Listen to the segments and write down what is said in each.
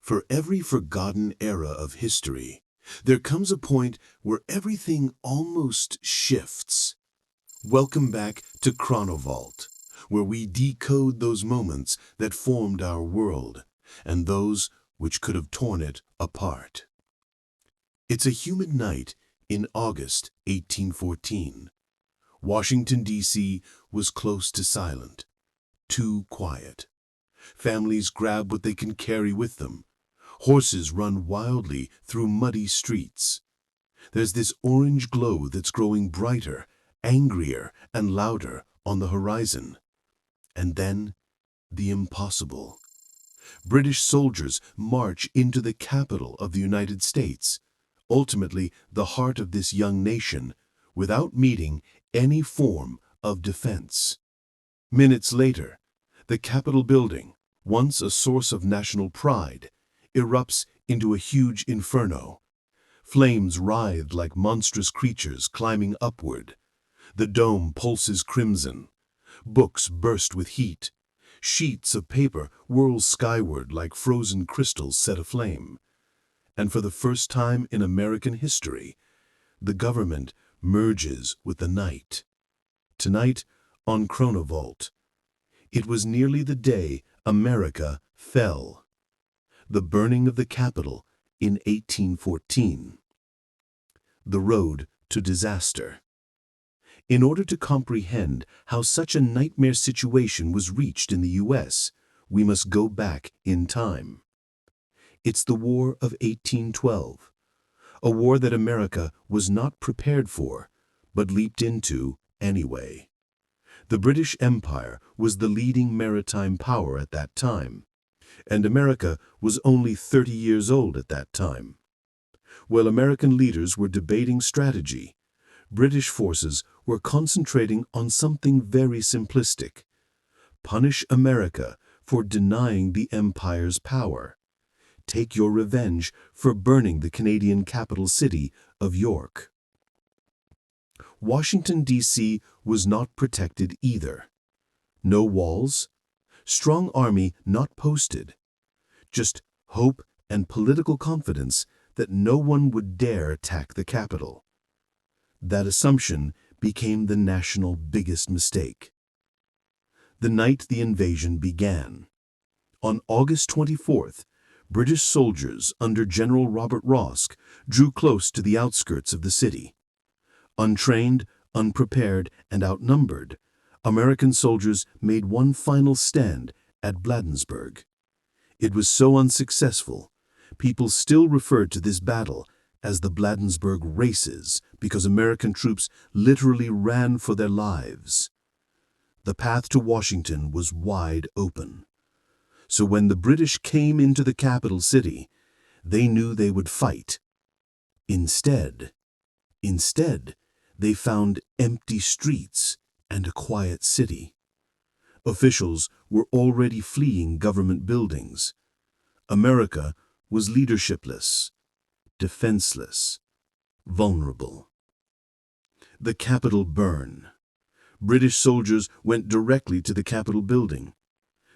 For every forgotten era of history, there comes a point where everything almost shifts. Welcome back to ChronoVault, where we decode those moments that formed our world and those which could have torn it apart. It's a humid night in August 1814. Washington, D.C. was close to silent, too quiet. Families grab what they can carry with them. Horses run wildly through muddy streets. There's this orange glow that's growing brighter, angrier, and louder on the horizon. And then, the impossible. British soldiers march into the capital of the United States, ultimately the heart of this young nation, without meeting any form of defense. Minutes later, the Capitol building, once a source of national pride, erupts into a huge inferno. Flames writhe like monstrous creatures climbing upward. The dome pulses crimson. Books burst with heat. Sheets of paper whirl skyward like frozen crystals set aflame. And for the first time in American history, the government merges with the night. Tonight on ChronoVault, it was nearly the day America fell. The burning of the Capitol in 1814. The road to disaster. In order to comprehend how such a nightmare situation was reached in the U.S., we must go back in time. It's the War of 1812, a war that America was not prepared for, but leaped into anyway. The British Empire was the leading maritime power at that time, and America was only 30 years old at that time. While American leaders were debating strategy, British forces were concentrating on something very simplistic: punish America for denying the empire's power. Take your revenge for burning the Canadian capital city of York. Washington, D.C. was not protected either. No walls, strong army not posted, just hope and political confidence that no one would dare attack the capital. That assumption became the national biggest mistake. The night the invasion began. On August 24th, British soldiers under General Robert Ross drew close to the outskirts of the city. Untrained, unprepared, and outnumbered, American soldiers made one final stand at Bladensburg. It was so unsuccessful, people still referred to this battle as the Bladensburg Races because American troops literally ran for their lives. The path to Washington was wide open. So when the British came into the capital city, they knew they would fight. Instead, they found empty streets and a quiet city. Officials were already fleeing government buildings. America was leadership-less, defenseless, vulnerable. The Capitol burned. British soldiers went directly to the Capitol building.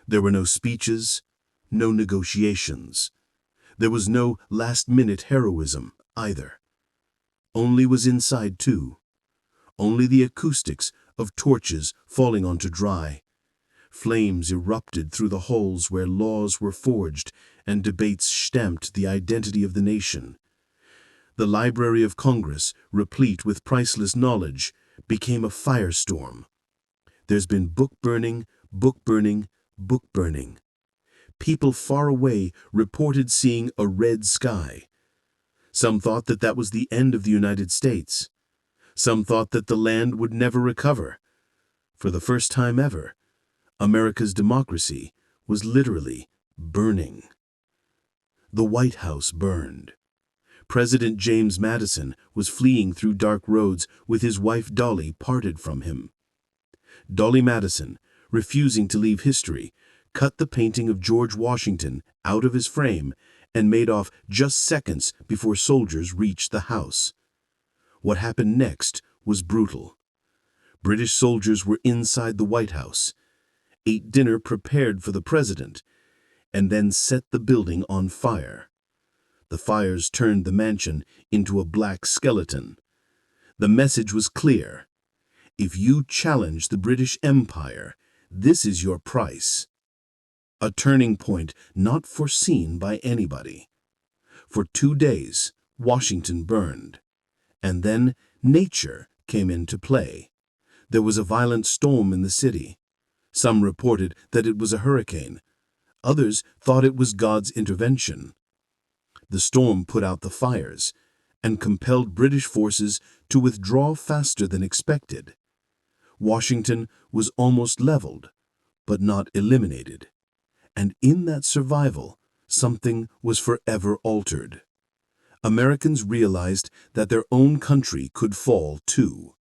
There were no speeches, no negotiations. There was no last-minute heroism either. Only was inside too. Only the acoustics of torches falling onto dry. Flames erupted through the halls where laws were forged and debates stamped the identity of the nation. The Library of Congress, replete with priceless knowledge, became a firestorm. There's been book burning, book burning, book burning. People far away reported seeing a red sky. Some thought that that was the end of the United States. Some thought that the land would never recover. For the first time ever, America's democracy was literally burning. The White House burned. President James Madison was fleeing through dark roads with his wife Dolley parted from him. Dolley Madison, refusing to leave history, cut the painting of George Washington out of his frame and made off just seconds before soldiers reached the house. What happened next was brutal. British soldiers were inside the White House, ate dinner prepared for the president, and then set the building on fire. The fires turned the mansion into a black skeleton. The message was clear. If you challenge the British Empire, this is your price. A turning point not foreseen by anybody. For 2 days, Washington burned. And then nature came into play. There was a violent storm in the city. Some reported that it was a hurricane. Others thought it was God's intervention. The storm put out the fires and compelled British forces to withdraw faster than expected. Washington was almost leveled, but not eliminated. And in that survival, something was forever altered. Americans realized that their own country could fall too.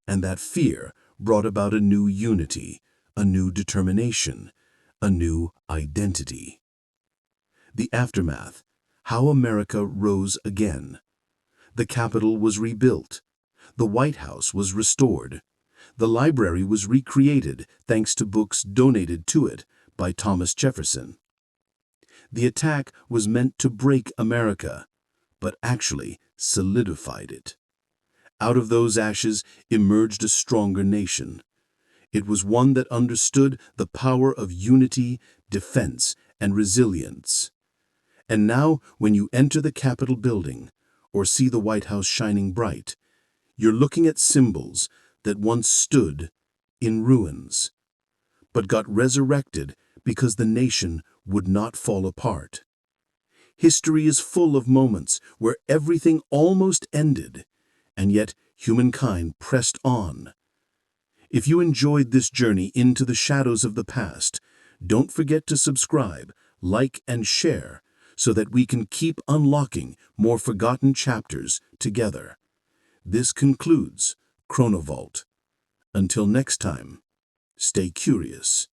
And that fear brought about a new unity, a new determination, a new identity. The aftermath, how America rose again. The Capitol was rebuilt. The White House was restored. The library was recreated thanks to books donated to it by Thomas Jefferson. The attack was meant to break America, but actually solidified it. Out of those ashes emerged a stronger nation. It was one that understood the power of unity, defense, and resilience. And now, when you enter the Capitol building or see the White House shining bright, you're looking at symbols that once stood in ruins, but got resurrected because the nation would not fall apart. History is full of moments where everything almost ended, and yet humankind pressed on. If you enjoyed this journey into the shadows of the past, don't forget to subscribe, like, and share so that we can keep unlocking more forgotten chapters together. This concludes ChronoVault. Until next time, stay curious.